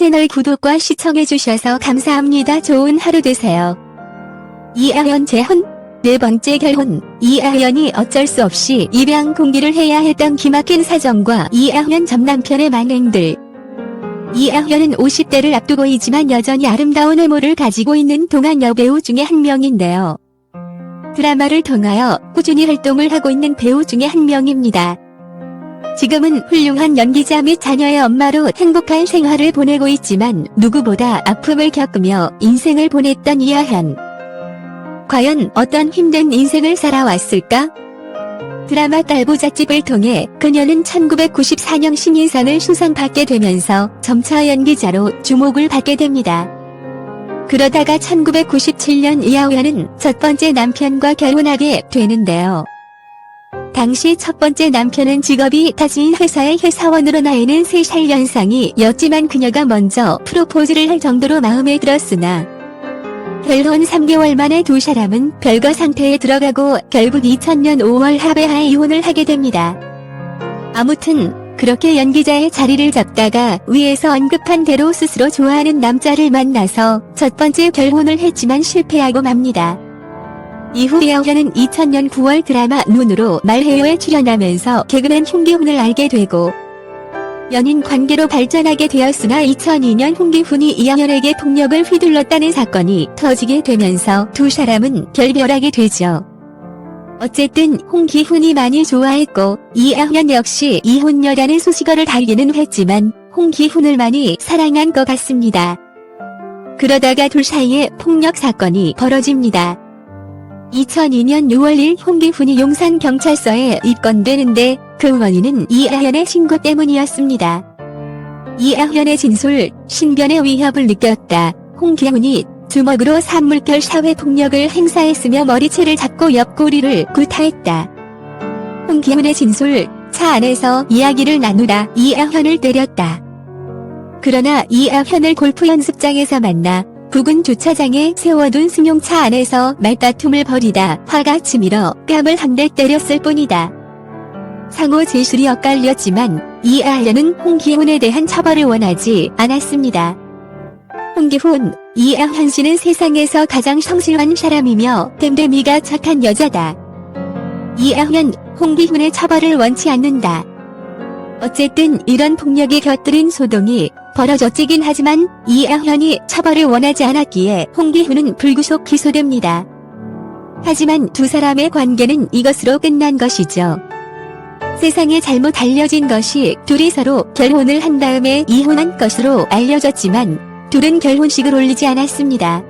채널 구독과 시청해주셔서 감사합니다. 좋은 하루 되세요. 이아현 재혼. 네 번째 결혼. 이아현이 어쩔 수 없이 입양 공개를 해야 했던 기막힌 사정과 이아현 전 남편의 만행들. 이아현은 50대를 앞두고 있지만 여전히 아름다운 외모를 가지고 있는 동안 여배우 중에 한 명인데요. 드라마를 통하여 꾸준히 활동을 하고 있는 배우 중에 한 명입니다. 지금은 훌륭한 연기자 및 자녀의 엄마로 행복한 생활을 보내고 있지만 누구보다 아픔을 겪으며 인생을 보냈던 이아현. 과연 어떤 힘든 인생을 살아왔을까? 드라마 딸부잣집을 통해 그녀는 1994년 신인상을 수상받게 되면서 점차 연기자로 주목을 받게 됩니다. 그러다가 1997년 이아현은 첫 번째 남편과 결혼하게 되는데요. 당시 첫 번째 남편은 직업이 타지인 회사의 회사원으로 나이는 3살 연상이었지만 그녀가 먼저 프로포즈를 할 정도로 마음에 들었으나 결혼 3개월 만에 두 사람은 별거 상태에 들어가고 결국 2000년 5월 합의하에 이혼을 하게 됩니다. 아무튼 그렇게 연기자의 자리를 잡다가 위에서 언급한 대로 스스로 좋아하는 남자를 만나서 첫 번째 결혼을 했지만 실패하고 맙니다. 이후 이아현은 2000년 9월 드라마 눈으로 말해요에 출연하면서 개그맨 홍기훈을 알게 되고 연인 관계로 발전하게 되었으나 2002년 홍기훈이 이아현에게 폭력을 휘둘렀다는 사건이 터지게 되면서 두 사람은 결별하게 되죠. 어쨌든 홍기훈이 많이 좋아했고 이아현 역시 이혼녀라는 수식어를 달기는 했지만 홍기훈을 많이 사랑한 것 같습니다. 그러다가 둘 사이에 폭력 사건이 벌어집니다. 2002년 6월 1일 홍기훈이 용산경찰서에 입건되는데 그 원인은 이아현의 신고 때문이었습니다. 이아현의 진술, 신변의 위협을 느꼈다. 홍기훈이 주먹으로 산물결 사회폭력을 행사했으며 머리채를 잡고 옆구리를 구타했다. 홍기훈의 진술, 차 안에서 이야기를 나누다 이아현을 때렸다. 그러나 이아현을 골프 연습장에서 만나 부근 주차장에 세워둔 승용차 안에서 말다툼을 벌이다 화가 치밀어 뺨을 한 대 때렸을 뿐이다. 상호 진술이 엇갈렸지만 이아현은 홍기훈에 대한 처벌을 원하지 않았습니다. 홍기훈, 이아현 씨는 세상에서 가장 성실한 사람이며 댐댐이가 착한 여자다. 이아현, 홍기훈의 처벌을 원치 않는다. 어쨌든 이런 폭력이 곁들인 소동이 벌어졌긴 하지만 이아현이 처벌을 원하지 않았기에 홍기훈은 불구속 기소됩니다. 하지만 두 사람의 관계는 이것으로 끝난 것이죠. 세상에 잘못 알려진 것이 둘이 서로 결혼을 한 다음에 이혼한 것으로 알려졌지만 둘은 결혼식을 올리지 않았습니다.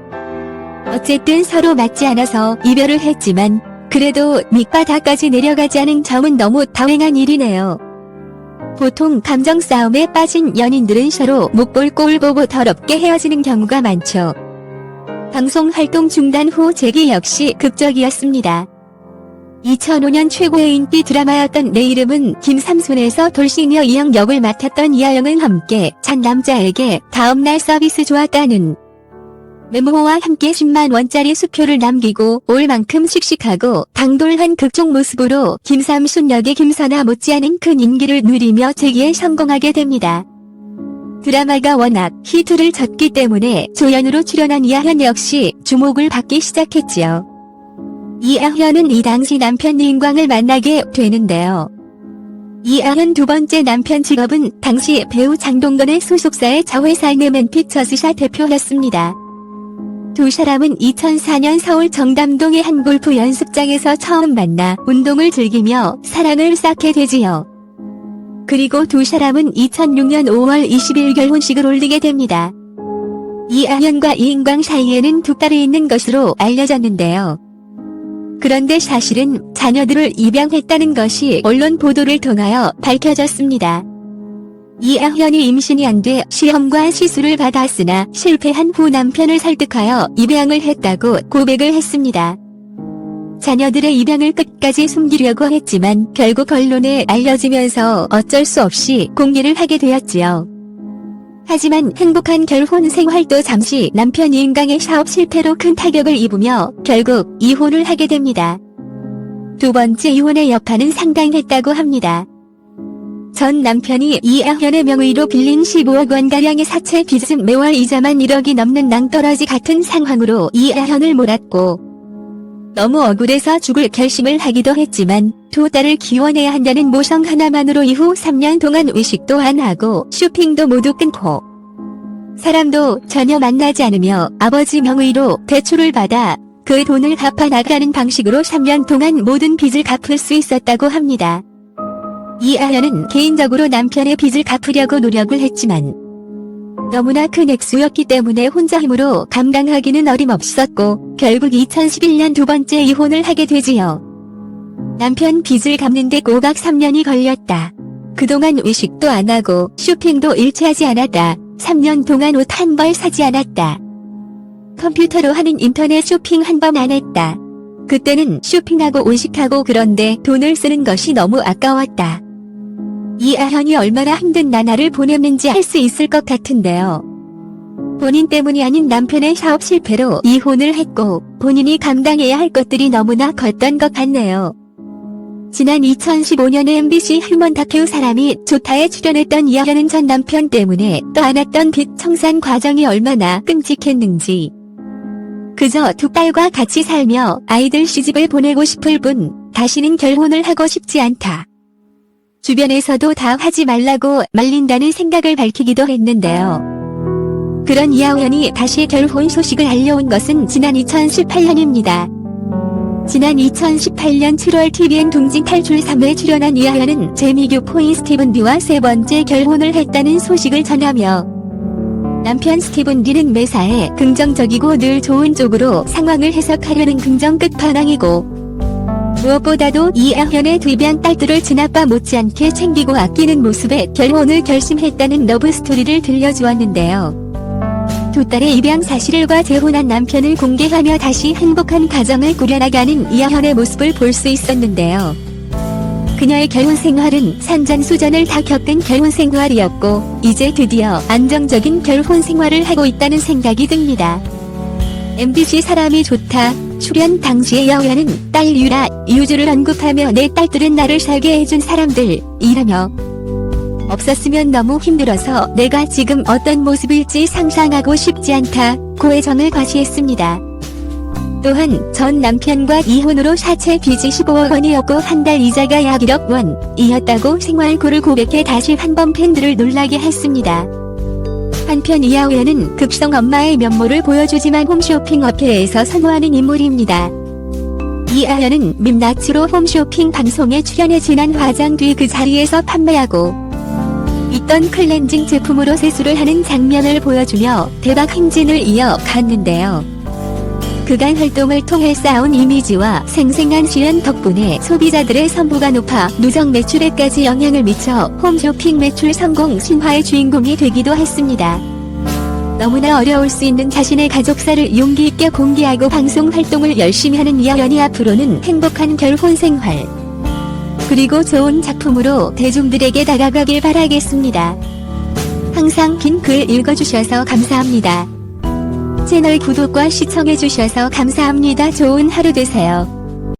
어쨌든 서로 맞지 않아서 이별을 했지만 그래도 밑바닥까지 내려가지 않은 점은 너무 다행한 일이네요. 보통 감정 싸움에 빠진 연인들은 서로 못 볼 꼴 보고 더럽게 헤어지는 경우가 많죠. 방송 활동 중단 후 재기 역시 극적이었습니다. 2005년 최고의 인기 드라마였던 내 이름은 김삼순에서 돌싱녀 이영 역을 맡았던 이아영은 함께 잔 남자에게 다음날 서비스 좋았다는 메모와 함께 10만원짜리 수표를 남기고 올 만큼 씩씩하고 당돌한 극중 모습으로 김삼순 역의 김선아 못지않은 큰 인기를 누리며 재기에 성공하게 됩니다. 드라마가 워낙 히트를 쳤기 때문에 조연으로 출연한 이아현 역시 주목을 받기 시작했지요. 이아현은 이 당시 남편 이인광을 만나게 되는데요. 이아현 두 번째 남편 직업은 당시 배우 장동건의 소속사의 자회사 네맨픽처스사 대표였습니다. 두 사람은 2004년 서울 정담동의 한 골프 연습장에서 처음 만나 운동을 즐기며 사랑을 쌓게 되지요. 그리고 두 사람은 2006년 5월 20일 결혼식을 올리게 됩니다. 이아현과 이인광 사이에는 두 딸이 있는 것으로 알려졌는데요. 그런데 사실은 자녀들을 입양했다는 것이 언론 보도를 통하여 밝혀졌습니다. 이아현이 임신이 안 돼 시험과 시술을 받았으나 실패한 후 남편을 설득하여 입양을 했다고 고백을 했습니다. 자녀들의 입양을 끝까지 숨기려고 했지만 결국 언론에 알려지면서 어쩔 수 없이 공개를 하게 되었지요. 하지만 행복한 결혼 생활도 잠시 남편 이인광의 사업 실패로 큰 타격을 입으며 결국 이혼을 하게 됩니다. 두 번째 이혼의 여파는 상당했다고 합니다. 전 남편이 이아현의 명의로 빌린 15억 원가량의 사채 빚은 매월 이자만 1억이 넘는 낭떠러지 같은 상황으로 이아현을 몰았고 너무 억울해서 죽을 결심을 하기도 했지만 두 딸을 키워내야 한다는 모성 하나만으로 이후 3년 동안 외식도 안 하고 쇼핑도 모두 끊고 사람도 전혀 만나지 않으며 아버지 명의로 대출을 받아 그 돈을 갚아 나가는 방식으로 3년 동안 모든 빚을 갚을 수 있었다고 합니다. 이아현은 개인적으로 남편의 빚을 갚으려고 노력을 했지만 너무나 큰 액수였기 때문에 혼자 힘으로 감당하기는 어림없었고 결국 2011년 두 번째 이혼을 하게 되지요. 남편 빚을 갚는데 꼬박 3년이 걸렸다. 그동안 외식도 안 하고 쇼핑도 일체 하지 않았다. 3년 동안 옷 한 벌 사지 않았다. 컴퓨터로 하는 인터넷 쇼핑 한 번 안 했다. 그때는 쇼핑하고 외식하고 그런데 돈을 쓰는 것이 너무 아까웠다. 이아현이 얼마나 힘든 나날을 보냈는지 알 수 있을 것 같은데요. 본인 때문이 아닌 남편의 사업 실패로 이혼을 했고 본인이 감당해야 할 것들이 너무나 컸던 것 같네요. 지난 2015년에 MBC 휴먼 다큐 사람이 좋다에 출연했던 이아현은 전 남편 때문에 떠안았던 빚 청산 과정이 얼마나 끔찍했는지. 그저 두 딸과 같이 살며 아이들 시집을 보내고 싶을 뿐 다시는 결혼을 하고 싶지 않다. 주변에서도 다 하지 말라고 말린다는 생각을 밝히기도 했는데요. 그런 이아현이 다시 결혼 소식을 알려온 것은 지난 2018년입니다. 지난 2018년 7월 TVN 동진 탈출 3회 출연한 이아현은 재미교포인 스티븐 D와 세 번째 결혼을 했다는 소식을 전하며 남편 스티븐 D는 매사에 긍정적이고 늘 좋은 쪽으로 상황을 해석하려는 긍정 끝판왕이고 무엇보다도 이아현의 뒤변 딸들을 친아빠 못지않게 챙기고 아끼는 모습에 결혼을 결심했다는 러브 스토리를 들려주었는데요. 두 딸의 입양 사실과 재혼한 남편을 공개하며 다시 행복한 가정을 꾸려나가는 이아현의 모습을 볼 수 있었는데요. 그녀의 결혼 생활은 산전수전을 다 겪은 결혼 생활이었고 이제 드디어 안정적인 결혼 생활을 하고 있다는 생각이 듭니다. MBC 사람이 좋다 출연 당시의 이아현은 딸 유라, 유주를 언급하며 내 딸들은 나를 살게 해준 사람들 이라며 없었으면 너무 힘들어서 내가 지금 어떤 모습일지 상상하고 싶지 않다 고의 정을 과시했습니다. 또한 전 남편과 이혼으로 사채 빚이 15억 원이었고 한 달 이자가 약 1억 원이었다고 생활고를 고백해 다시 한번 팬들을 놀라게 했습니다. 한편 이아현은 급성 엄마의 면모를 보여주지만 홈쇼핑 어필에서 선호하는 인물입니다. 이아현은 민낯으로 홈쇼핑 방송에 출연해 진한 화장 뒤 그 자리에서 판매하고 있던 클렌징 제품으로 세수를 하는 장면을 보여주며 대박 행진을 이어갔는데요. 그간 활동을 통해 쌓아온 이미지와 생생한 시연 덕분에 소비자들의 선호가 높아 누적 매출에까지 영향을 미쳐 홈쇼핑 매출 성공 신화의 주인공이 되기도 했습니다. 너무나 어려울 수 있는 자신의 가족사를 용기 있게 공개하고 방송 활동을 열심히 하는 이아현이 앞으로는 행복한 결혼 생활 그리고 좋은 작품으로 대중들에게 다가가길 바라겠습니다. 항상 긴 글 읽어주셔서 감사합니다. 채널 구독과 시청해주셔서 감사합니다. 좋은 하루 되세요.